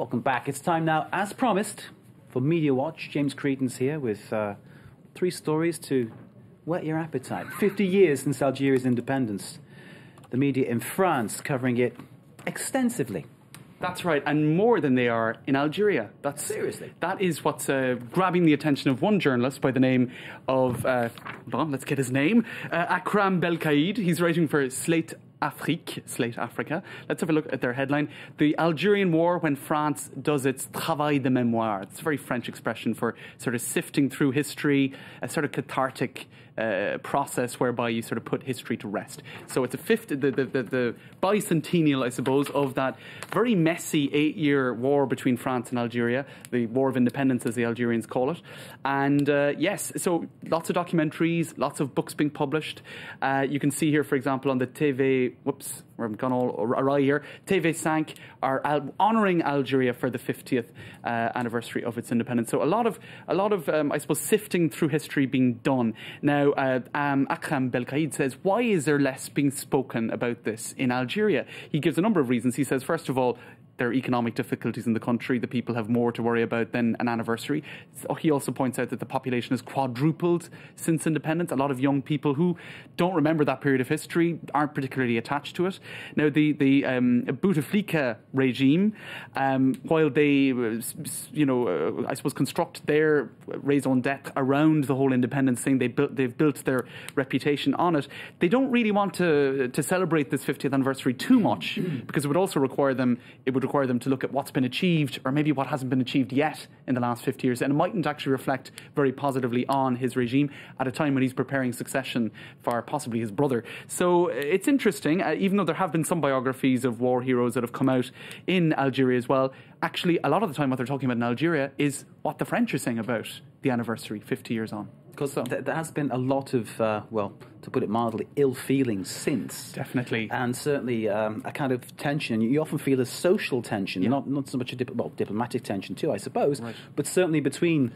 Welcome back. It's time now, as promised, for Media Watch. James Creedon's here with 3 stories to whet your appetite. 50 years since Algeria's independence. The media in France covering it extensively. That's right, and more than they are in Algeria. Seriously? That is what's grabbing the attention of one journalist by the name of, hold on, let's get his name, Akram Belkaïd. He's writing for Slate Africa. Let's have a look at their headline. The Algerian War when France does its travail de mémoire. It's a very French expression for sort of sifting through history, a sort of cathartic process whereby you sort of put history to rest. So it's the bicentennial, I suppose, of that very messy 8-year war between France and Algeria, the War of Independence as the Algerians call it. And yes, so lots of documentaries, lots of books being published. You can see here, for example, on the TV, whoops, I've gone all awry here, TV5 are honouring Algeria for the 50th anniversary of its independence. So a lot of I suppose, sifting through history being done. Now, Akram Belkaïd says, why is there less being spoken about this in Algeria? He gives a number of reasons. He says, first of all, there are economic difficulties in the country. The people have more to worry about than an anniversary. He also points out that the population has quadrupled since independence. A lot of young people who don't remember that period of history aren't particularly attached to it. Now, the Bouteflika regime, while they, I suppose, construct their raison d'etre around the whole independence thing, they've built their reputation on it. They don't really want to celebrate this 50th anniversary too much because it would also require them to look at what's been achieved or maybe what hasn't been achieved yet in the last 50 years. And it mightn't actually reflect very positively on his regime at a time when he's preparing succession for possibly his brother. So it's interesting, even though there have been some biographies of war heroes that have come out in Algeria as well, actually a lot of the time what they're talking about in Algeria is what the French are saying about the anniversary 50 years on. Because there has been a lot of, well, to put it mildly, ill feelings since. Definitely. And certainly a kind of tension. You often feel a social tension, not so much a diplomatic tension too, I suppose, right. But certainly between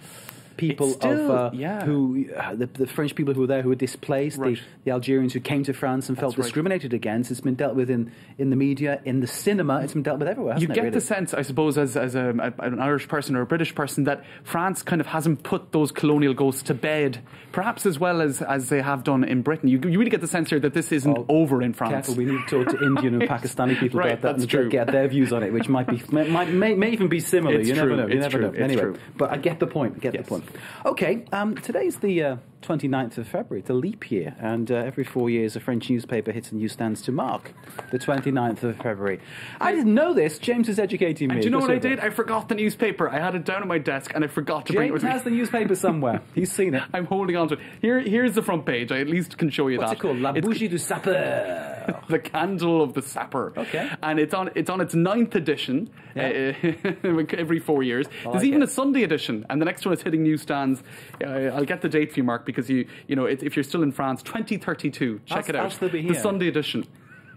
people the French people who were there who were displaced, right. the Algerians who came to France and felt discriminated against. It's been dealt with in the media, in the cinema. It's been dealt with everywhere. You get the sense, I suppose, as an Irish person or a British person, that France kind of hasn't put those colonial ghosts to bed, perhaps as well as they have done in Britain. You really get the sense here that this isn't over in France. Careful, we need to talk to Indian and Pakistani people right, about that and true. Get their views on it, which may even be similar. It's you true. never know. You never know. Anyway, true. But I get the point. The point. Okay, today's the 29th of February. It's a leap year, and every 4 years a French newspaper hits the newsstands to mark the 29th of February. I didn't know this. James is educating me. And do you know what I did? I forgot the newspaper. I had it down on my desk, and I forgot to bring it with me. James has the newspaper somewhere. He's seen it. I'm holding on to it. Here's the front page. I at least can show you What's that. What's it called? La Bougie du Sapeur. The Candle of the Sapper. Okay. And it's on its 9th edition every 4 years. There's even a Sunday edition, and the next one is hitting newsstands. I'll get the date for you, Mark, because if you're still in France, 2032. Check it out. I'll still be here. The Sunday edition.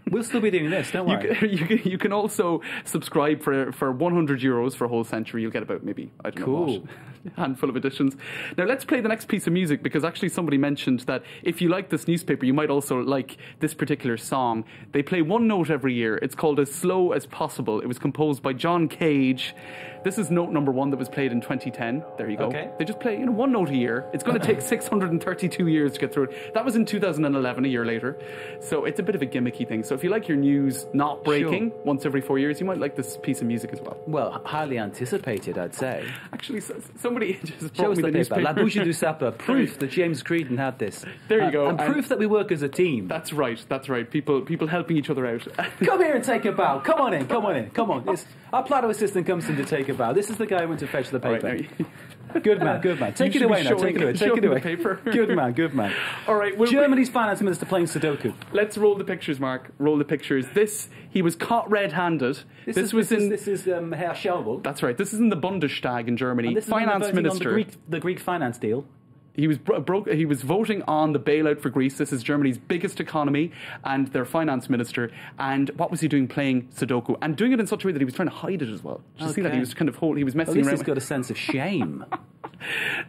We'll still be doing this, don't worry. You can also subscribe for €100 for a whole century. You'll get about maybe, I don't know what, a handful of editions. Now let's play the next piece of music, because actually somebody mentioned that if you like this newspaper, you might also like this particular song. They play one note every year. It's called As Slow as Possible. It was composed by John Cage. This is note number 1 that was played in 2010. There you go. Okay. They just play one note a year. It's going to take 632 years to get through it. That was in 2011, a year later. So it's a bit of a gimmicky thing. So if you like your news not breaking once every 4 years, you might like this piece of music as well. Well, highly anticipated, I'd say. Actually, somebody just brought me the newspaper. La Bougie du Sapeur. Proof that James Creedon had this. There you go. And proof that we work as a team. That's right. People helping each other out. Come here and take a bow. Come on in. Come on. Our Plato assistant comes in to take a bow. This is the guy who went to fetch the paper. Right, Good man. Take it away now. Take it away. Paper. Good man. All right. Germany's finance minister playing Sudoku. Let's roll the pictures, Mark. Roll the pictures. He was caught red-handed. This is Herr Schäuble. That's right. This is in the Bundestag in Germany. And this finance minister. On the Greek finance deal. He was He was voting on the bailout for Greece. This is Germany's biggest economy, and their finance minister. And what was he doing? Playing Sudoku, and doing it in such a way that he was trying to hide it as well. Did you see that? He was kind of he was messing around. He's got a sense of shame.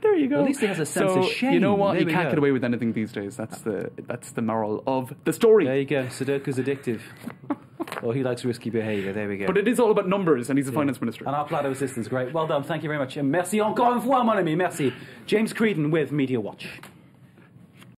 There you go. At least he has a sense of shame. You know what? You can't get away with anything these days. That's the moral of the story. There you go. Sudoku's addictive. Oh, he likes risky behaviour. There we go. But it is all about numbers, and he's a finance minister. And our Plato assistant's great. Well done. Thank you very much. Merci encore une fois, mon ami. Merci. James Creedon with Media Watch.